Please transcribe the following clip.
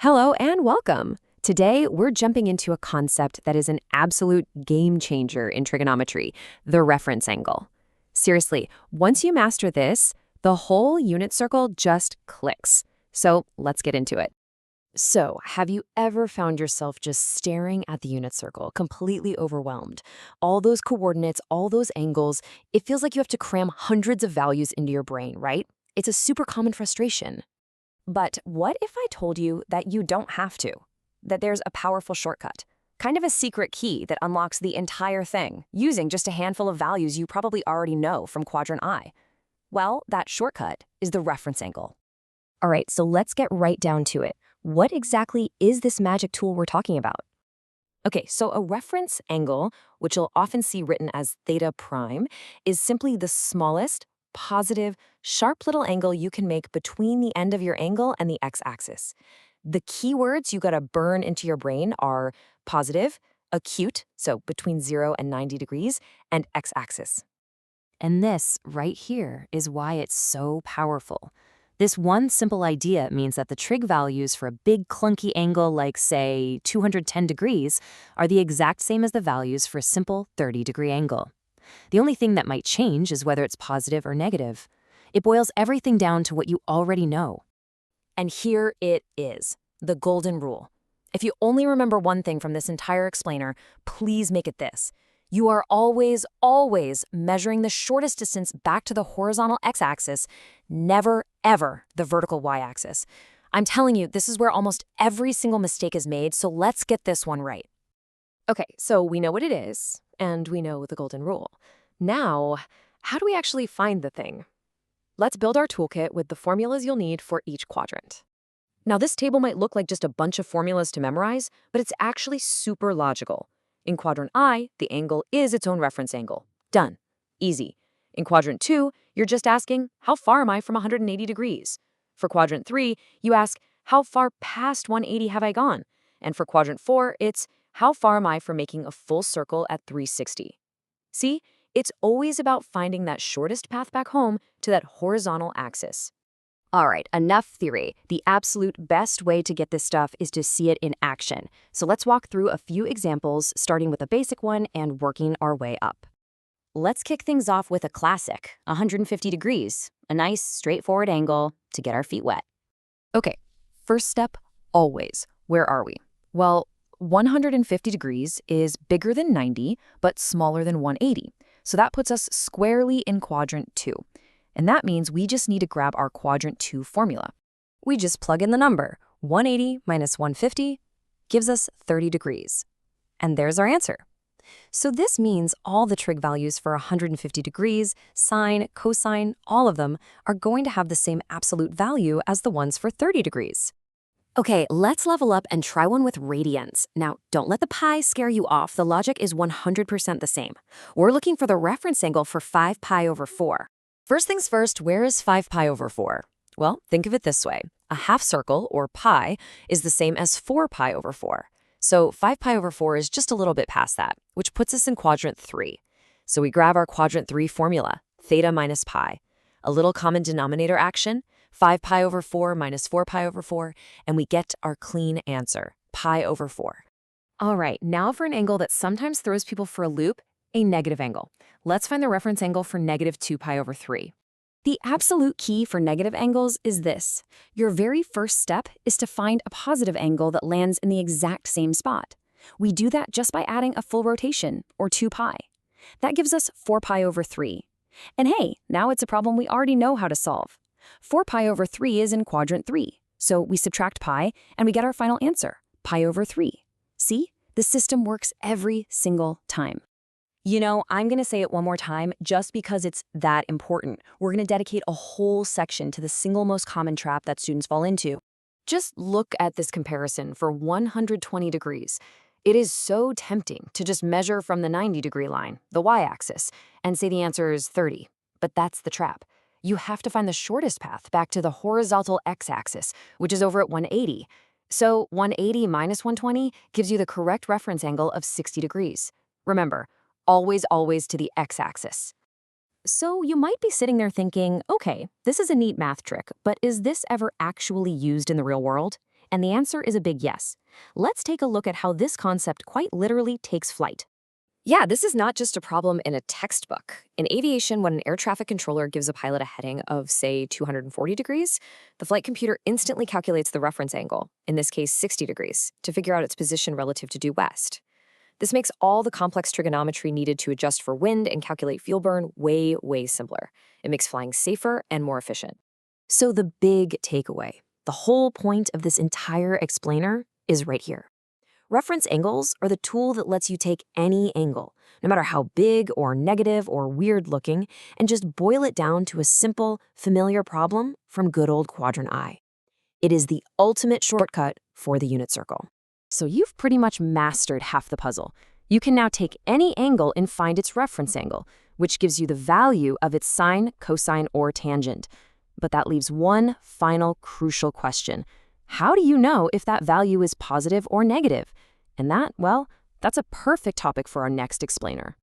Hello and welcome. Today, we're jumping into a concept that is an absolute game changer in trigonometry, the reference angle. Seriously, once you master this, the whole unit circle just clicks. So let's get into it. So, have you ever found yourself just staring at the unit circle, completely overwhelmed? All those coordinates, all those angles, it feels like you have to cram hundreds of values into your brain, right? It's a super common frustration. But what if I told you that you don't have to? That there's a powerful shortcut, kind of a secret key that unlocks the entire thing, using just a handful of values you probably already know from quadrant I. Well, that shortcut is the reference angle. All right, so let's get right down to it. What exactly is this magic tool we're talking about? Okay, so a reference angle, which you'll often see written as theta prime, is simply the smallest, positive, sharp little angle you can make between the end of your angle and the x-axis. The keywords you gotta burn into your brain are positive, acute, so between 0 and 90 degrees, and x-axis. And this right here is why it's so powerful. This one simple idea means that the trig values for a big clunky angle like, say, 210 degrees are the exact same as the values for a simple 30-degree angle. The only thing that might change is whether it's positive or negative. It boils everything down to what you already know. And here it is, the golden rule. If you only remember one thing from this entire explainer, please make it this. You are always, always measuring the shortest distance back to the horizontal x-axis, never, ever the vertical y-axis. I'm telling you, this is where almost every single mistake is made, so let's get this one right. Okay, so we know what it is, and we know the golden rule. Now, how do we actually find the thing? Let's build our toolkit with the formulas you'll need for each quadrant. Now, this table might look like just a bunch of formulas to memorize, but it's actually super logical. In quadrant I, the angle is its own reference angle. Done. Easy. In quadrant 2, you're just asking, how far am I from 180 degrees? For quadrant 3, you ask, how far past 180 have I gone? And for quadrant 4, it's, how far am I from making a full circle at 360? See, it's always about finding that shortest path back home to that horizontal axis. All right, enough theory. The absolute best way to get this stuff is to see it in action. So let's walk through a few examples, starting with a basic one and working our way up. Let's kick things off with a classic, 150 degrees, a nice straightforward angle to get our feet wet. Okay, first step, always. Where are we? Well, 150 degrees is bigger than 90, but smaller than 180. So that puts us squarely in quadrant 2. And that means we just need to grab our quadrant 2 formula. We just plug in the number. 180 minus 150 gives us 30 degrees. And there's our answer. So this means all the trig values for 150 degrees, sine, cosine, all of them are going to have the same absolute value as the ones for 30 degrees. Okay, let's level up and try one with radians. Now, don't let the pi scare you off. The logic is 100% the same. We're looking for the reference angle for 5 pi over 4. First things first, where is 5 pi over 4? Well, think of it this way. A half circle, or pi, is the same as 4 pi over 4. So 5 pi over 4 is just a little bit past that, which puts us in quadrant 3. So we grab our quadrant 3 formula, theta minus pi. A little common denominator action, 5 pi over 4 minus 4 pi over 4, and we get our clean answer, pi over 4. All right, now for an angle that sometimes throws people for a loop, a negative angle. Let's find the reference angle for negative 2 pi over 3. The absolute key for negative angles is this. Your very first step is to find a positive angle that lands in the exact same spot. We do that just by adding a full rotation, or 2 pi. That gives us 4 pi over 3. And hey, now it's a problem we already know how to solve. 4 pi over 3 is in quadrant 3, so we subtract pi and we get our final answer, pi over 3. See? The system works every single time. You know, I'm going to say it one more time just because it's that important. We're going to dedicate a whole section to the single most common trap that students fall into. Just look at this comparison for 120 degrees. It is so tempting to just measure from the 90-degree line, the y-axis, and say the answer is 30. But that's the trap. You have to find the shortest path back to the horizontal x-axis, which is over at 180. So 180 minus 120 gives you the correct reference angle of 60 degrees. Remember, always, always to the x-axis. So you might be sitting there thinking, okay, this is a neat math trick, but is this ever actually used in the real world? And the answer is a big yes. Let's take a look at how this concept quite literally takes flight. Yeah, this is not just a problem in a textbook. In aviation, when an air traffic controller gives a pilot a heading of, say, 240 degrees, the flight computer instantly calculates the reference angle, in this case 60 degrees, to figure out its position relative to due west. This makes all the complex trigonometry needed to adjust for wind and calculate fuel burn way, way simpler. It makes flying safer and more efficient. So the big takeaway, the whole point of this entire explainer is right here. Reference angles are the tool that lets you take any angle, no matter how big or negative or weird looking, and just boil it down to a simple, familiar problem from good old quadrant I. It is the ultimate shortcut for the unit circle. So you've pretty much mastered half the puzzle. You can now take any angle and find its reference angle, which gives you the value of its sine, cosine, or tangent. But that leaves one final crucial question. How do you know if that value is positive or negative? And that, well, that's a perfect topic for our next explainer.